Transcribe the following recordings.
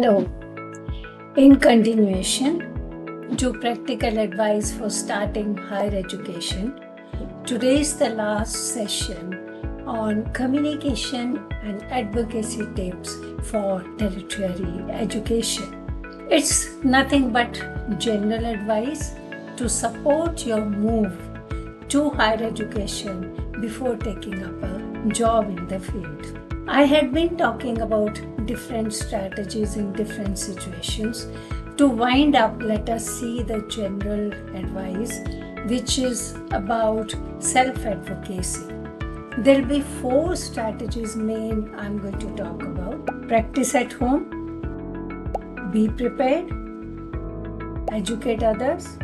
Hello. In continuation to practical advice for starting higher education, today is the last session on communication and advocacy tips for tertiary education. It's nothing but general advice to support your move to higher education before taking up a job in the field. I had been talking about different strategies in different situations. To wind up, let us see the general advice, which is about self-advocacy. There will be 4 strategies main I'm going to talk about. Practice at home, be prepared, educate others,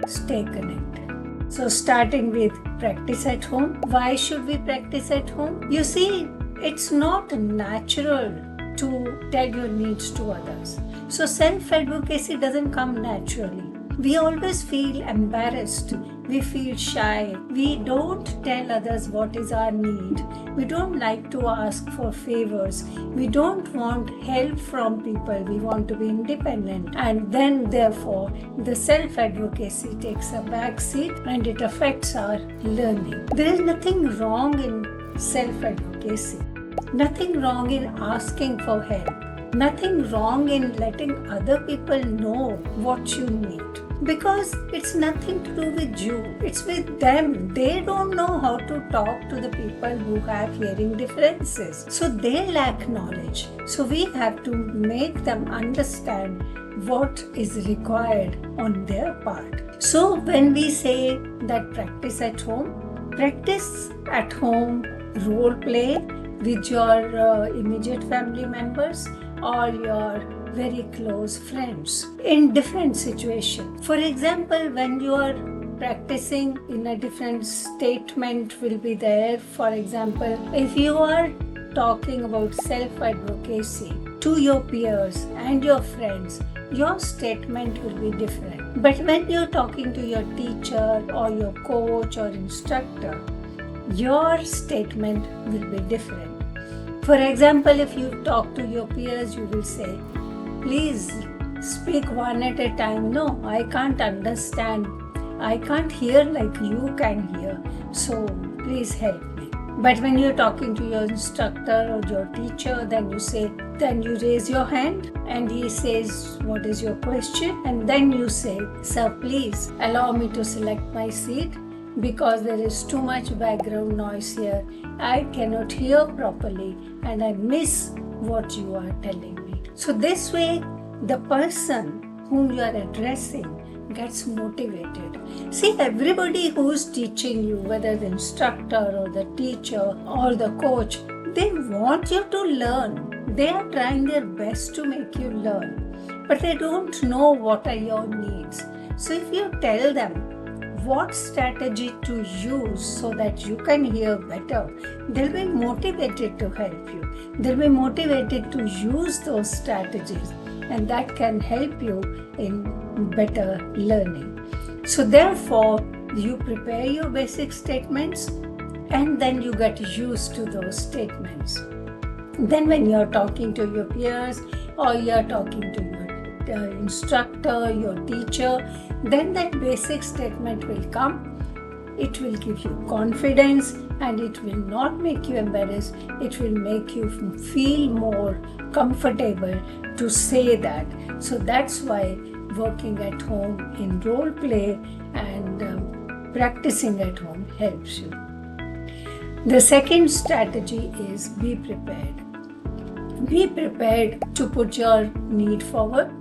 stay connected. So starting with practice at home. Why should we practice at home? You see, it's not natural to tell your needs to others. So self-advocacy doesn't come naturally. We always feel embarrassed. We feel shy. We don't tell others what is our need. We don't like to ask for favors. We don't want help from people. We want to be independent. And then therefore, the self-advocacy takes a back seat and it affects our learning. There is nothing wrong in self-advocacy. Nothing wrong in asking for help. Nothing wrong in letting other people know what you need. Because it's nothing to do with you. It's with them. They don't know how to talk to the people who have hearing differences. So they lack knowledge. So we have to make them understand what is required on their part. So when we say that practice at home role play with your immediate family members or your very close friends in different situations. For example, when you are practicing in a different statement will be there. For example, if you are talking about self-advocacy to your peers and your friends, your statement will be different. But when you're talking to your teacher or your coach or instructor, your statement will be different. For example, if you talk to your peers, you will say, please speak one at a time. No, I can't understand. I can't hear like you can hear. So please help me. But when you're talking to your instructor or your teacher, then you raise your hand and he says, what is your question? And then you say, sir, please allow me to select my seat because there is too much background noise here. I cannot hear properly and I miss what you are telling me. So this way, the person whom you are addressing gets motivated. See, everybody who is teaching you, whether the instructor or the teacher or the coach, they want you to learn. They are trying their best to make you learn, but they don't know what are your needs. So if you tell them what strategy to use so that you can hear better, they'll be motivated to help you. They'll be motivated to use those strategies, and that can help you in better learning. So therefore, you prepare your basic statements and then you get used to those statements. Then when you're talking to your peers or you're talking to your instructor, your teacher, then that basic statement will come. It will give you confidence and it will not make you embarrassed. It will make you feel more comfortable to say that. So that's why working at home in role play and practicing at home helps you. The second strategy is be prepared. Be prepared to put your need forward.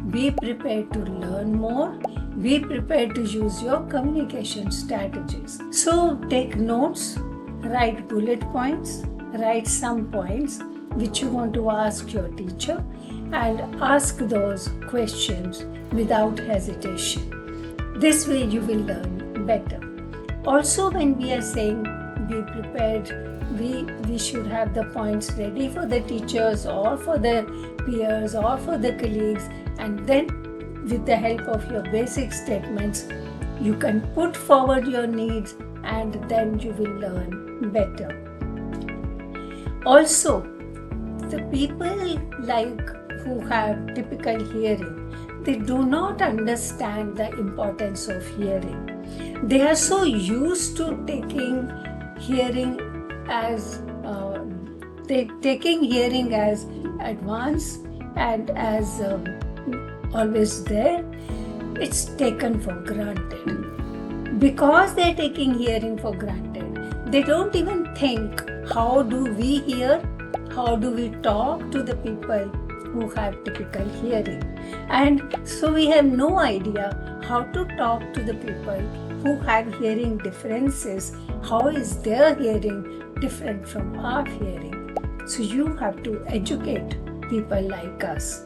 Be prepared to learn more. Be prepared to use your communication strategies. So take notes, write bullet points, write some points which you want to ask your teacher and ask those questions without hesitation. This way you will learn better. Also, when we are saying be prepared, we should have the points ready for the teachers or for the peers or for the colleagues, and then with the help of your basic statements, you can put forward your needs and then you will learn better. Also, the people like who have typical hearing, they do not understand the importance of hearing. They are so used to taking hearing as advanced and as always there. It's taken for granted. Because they're taking hearing for granted, they don't even think, how do we hear? How do we talk to the people who have typical hearing? And so we have no idea how to talk to the people who have hearing differences. How is their hearing different from our hearing? So you have to educate people like us.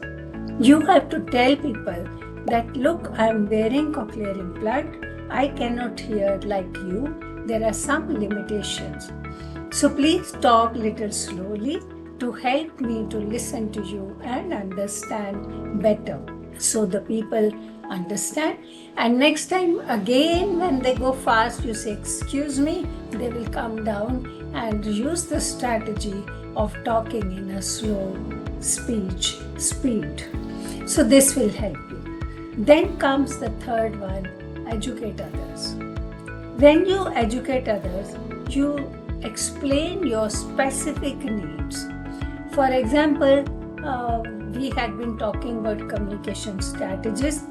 You have to tell people that, look, I am wearing cochlear implant. I cannot hear like you. There are some limitations. So please talk little slowly to help me to listen to you and understand better. So the people understand, and next time again when they go fast, you say, excuse me, they will come down and use the strategy of talking in a slow speed. So this will help you. Then comes the third one, educate others. When you educate others, you explain your specific needs. For example, we had been talking about communication strategies.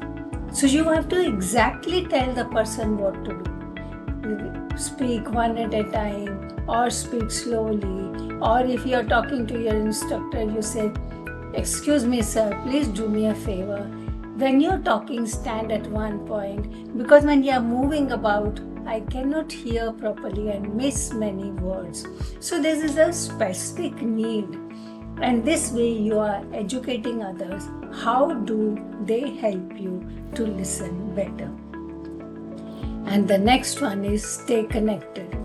So you have to exactly tell the person what to do. Speak one at a time, or speak slowly. Or if you are talking to your instructor, you say, excuse me sir, please do me a favor. When you're talking, stand at one point, because when you are moving about, I cannot hear properly and miss many words. So this is a specific need. And this way you are educating others. How do they help you to listen better? And the next one is stay connected.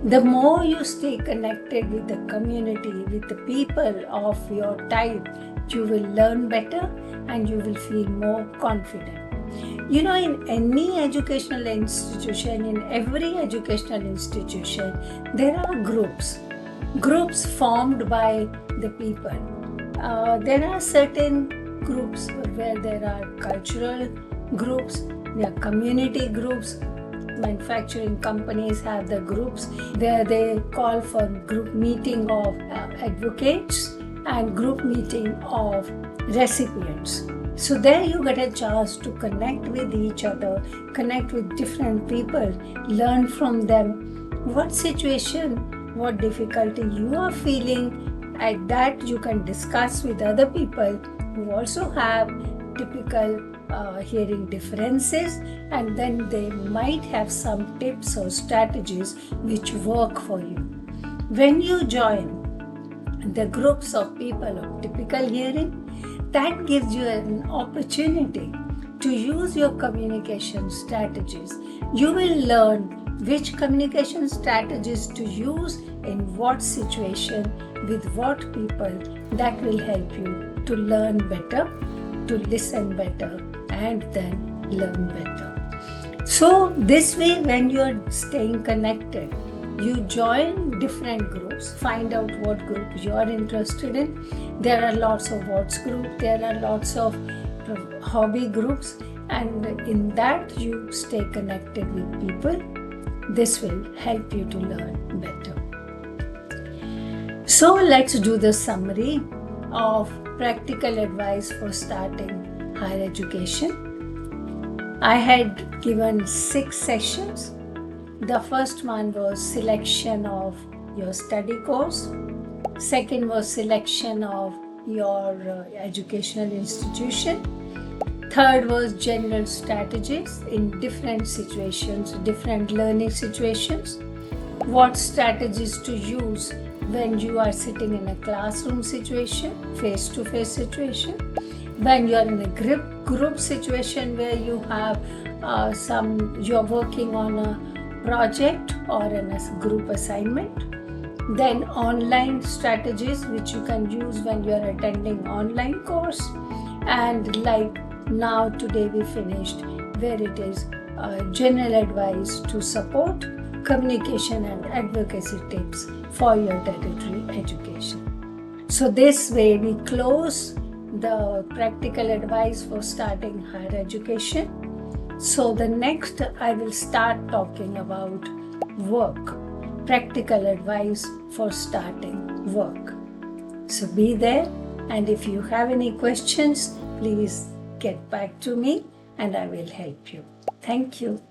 The more you stay connected with the community, with the people of your type, you will learn better and you will feel more confident. You know, in any educational institution, in every educational institution, there are groups formed by the people. There are certain groups where there are cultural groups, there are community groups. Manufacturing companies have the groups where they call for group meeting of advocates and group meeting of recipients. So there you get a chance to connect with each other, connect with different people, learn from them what situation, what difficulty you are feeling. At that you can discuss with other people who also have typical hearing differences, and then they might have some tips or strategies which work for you. When you join the groups of people of typical hearing, that gives you an opportunity to use your communication strategies. You will learn which communication strategies to use in what situation, with what people. That will help you to learn better, to listen better, and then learn better. So this way, when you are staying connected, you join different groups, find out what group you are interested in. There are lots of WhatsApp groups, there are lots of hobby groups, and in that you stay connected with people. This will help you to learn better. So let's do the summary of practical advice for starting higher education. I had given 6 sessions. The first one was selection of your study course. Second was selection of your educational institution. Third was general strategies in different situations, different learning situations. What strategies to use when you are sitting in a classroom situation, face-to-face situation. When you are in a group situation where you have you're working on a project or in a group assignment. Then online strategies which you can use when you are attending online course, and like now today we finished where it is general advice to support communication and advocacy tips for your tertiary education. So this way we close the practical advice for starting higher education. So the next I will start talking about work, practical advice for starting work. So be there, and if you have any questions, please get back to me and I will help you. Thank you.